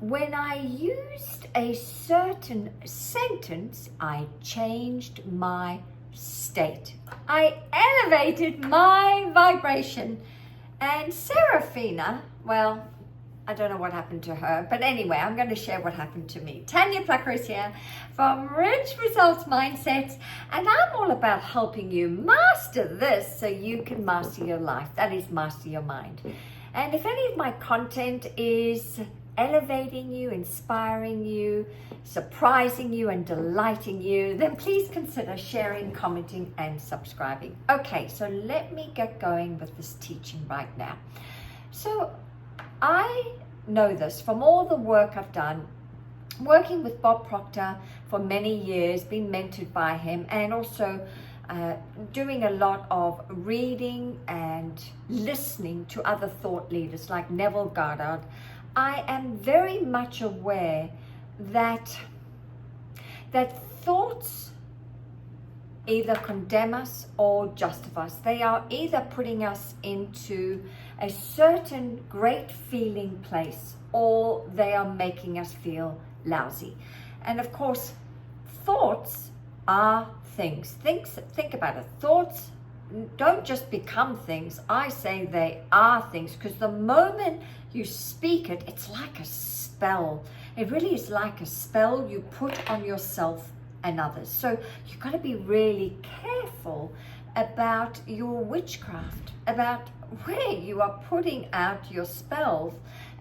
when I used a certain sentence, I changed my state. I elevated my vibration. And Serafina, well, I don't know what happened to her, but anyway, I'm going to share what happened to me. Tanya Pluckers here from Rich Results Mindsets, and I'm all about helping you master this so you can master your life. That is, master your mind. And if any of my content is elevating you, inspiring you, surprising you, and delighting you, then please consider sharing, commenting, and subscribing. Okay, so let me get going with this teaching right now. So I know this from all the work I've done, working with Bob Proctor for many years, being mentored by him, and also doing a lot of reading and listening to other thought leaders like Neville Goddard. I am very much aware that thoughts either condemn us or justify us. They are either putting us into a certain great feeling place, or they are making us feel lousy. And of course, thoughts are things. Think about it. Thoughts don't just become things. I say they are things, because the moment you speak it, it's like a spell. It really is like a spell you put on yourself and others. So you've got to be really careful about your witchcraft, about where you are putting out your spells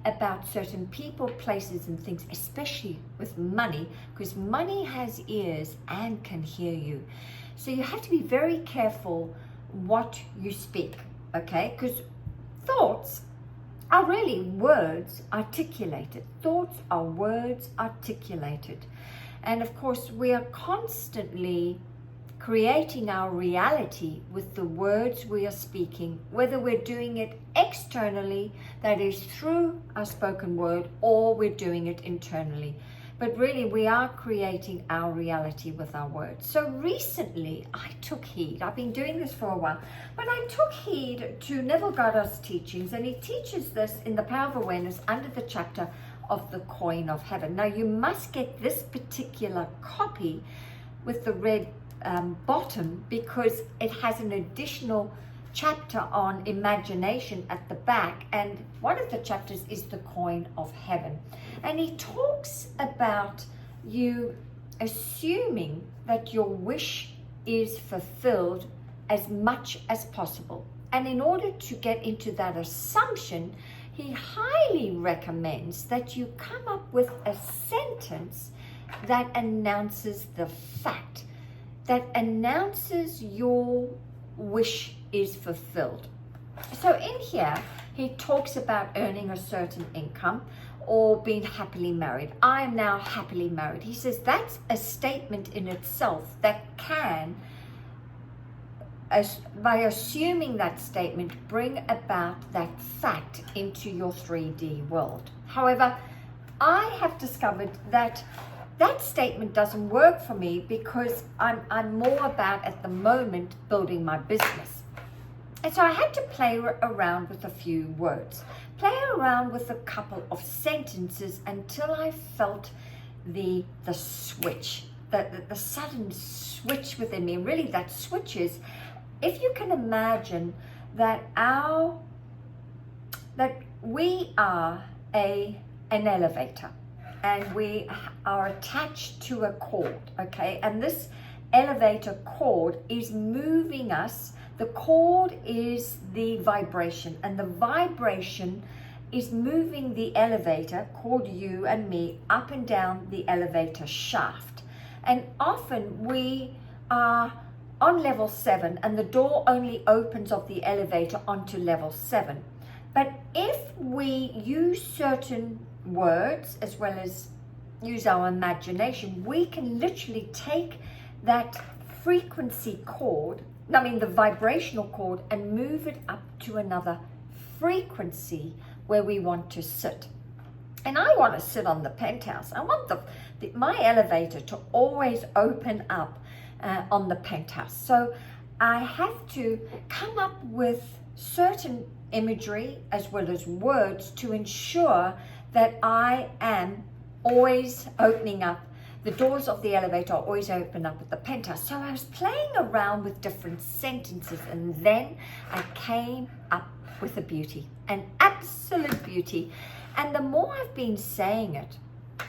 about certain people, places, and things, especially with money, because money has ears and can hear you. So you have to be very careful what you speak, okay? Because thoughts are really words articulated. Thoughts are words articulated. And of course, we are constantly creating our reality with the words we are speaking, whether we're doing it externally, that is through our spoken word, or we're doing it internally. But really, we are creating our reality with our words. So recently, I took heed. I've been doing this for a while, but I took heed to Neville Goddard's teachings, and he teaches this in The Power of Awareness under the chapter of the Coin of Heaven. Now, you must get this particular copy with the red bottom, because it has an additional chapter on imagination at the back, and one of the chapters is the Coin of Heaven. And he talks about you assuming that your wish is fulfilled as much as possible. And in order to get into that assumption, he highly recommends that you come up with a sentence that announces the fact, that announces your wish is fulfilled. So in here, he talks about earning a certain income or being happily married. I am now happily married. He says that's a statement in itself that can, by assuming that statement, bring about that fact into your 3D world. However, I have discovered that statement doesn't work for me, because I'm more about, at the moment, building my business. And so I had to play around with a few words, play around with a couple of sentences until I felt the switch, the sudden switch within me. And really that switch is, if you can imagine that we are an elevator, and we are attached to a cord, okay? And this elevator cord is moving us. The cord is the vibration, and the vibration is moving the elevator, called you and me, up and down the elevator shaft. And often we are on level 7, and the door only opens of the elevator onto level 7. But if we use certain words as well as use our imagination, we can literally take that frequency chord, the vibrational chord, and move it up to another frequency where we want to sit. And I want to sit on the penthouse. I want my elevator to always open up on the penthouse. So I have to come up with certain imagery as well as words to ensure that I am always opening up. The doors of the elevator are always open up at the penthouse. So I was playing around with different sentences, and then I came up with a beauty, an absolute beauty. And the more I've been saying it,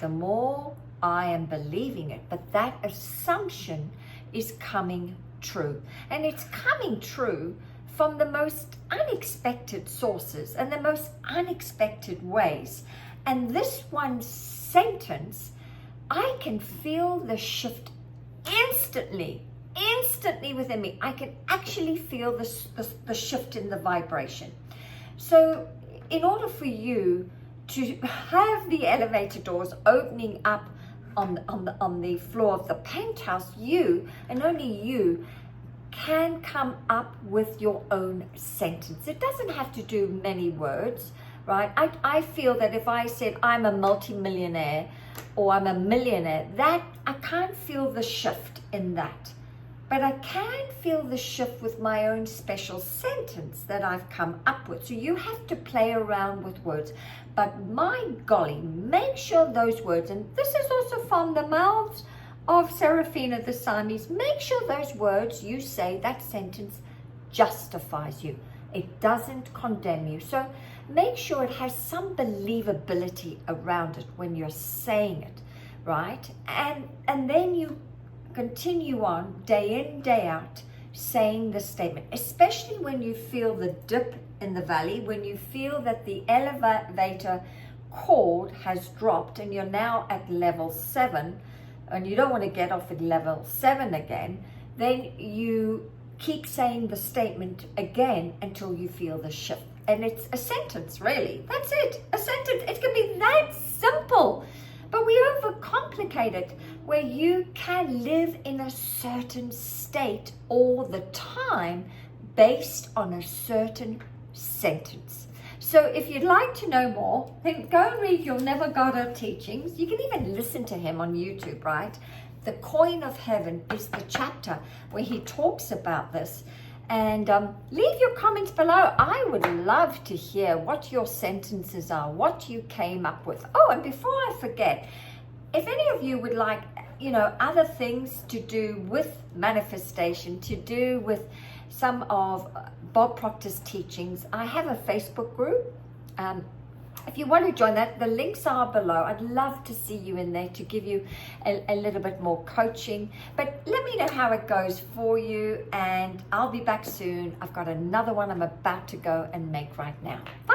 the more I am believing it. But that assumption is coming true. And it's coming true from the most unexpected sources and the most unexpected ways. And this one sentence, I can feel the shift instantly within me. I can actually feel the shift in the vibration. So in order for you to have the elevator doors opening up on the floor of the penthouse, you and only you can come up with your own sentence. It doesn't have to do many words, right? I feel that if I said I'm a multimillionaire or I'm a millionaire, that I can't feel the shift in that. But I can feel the shift with my own special sentence that I've come up with. So you have to play around with words. But my golly, make sure those words, and this is also from the mouths of Seraphina the Siamese, make sure those words you say, that sentence justifies you. It doesn't condemn you. So make sure it has some believability around it when you're saying it, right? And then you continue on day in, day out, saying the statement, especially when you feel the dip in the valley, when you feel that the elevator cord has dropped and you're now at level 7 and you don't want to get off at level 7 again, then you keep saying the statement again until you feel the shift. And it's a sentence, really. That's it. A sentence. It can be that simple. But we overcomplicate it, where you can live in a certain state all the time based on a certain sentence. So if you'd like to know more, then go and read You'll Never Got Our teachings. You can even listen to him on YouTube, right? The Coin of Heaven is the chapter where he talks about this. And leave your comments below. I would love to hear what your sentences are, what you came up with. Oh, and before I forget, if any of you would like, other things to do with manifestation, to do with some of Bob Proctor's teachings, I have a Facebook group. If you want to join that, the links are below. I'd love to see you in there to give you a little bit more coaching. But let me know how it goes for you, and I'll be back soon. I've got another one I'm about to go and make right now. Bye.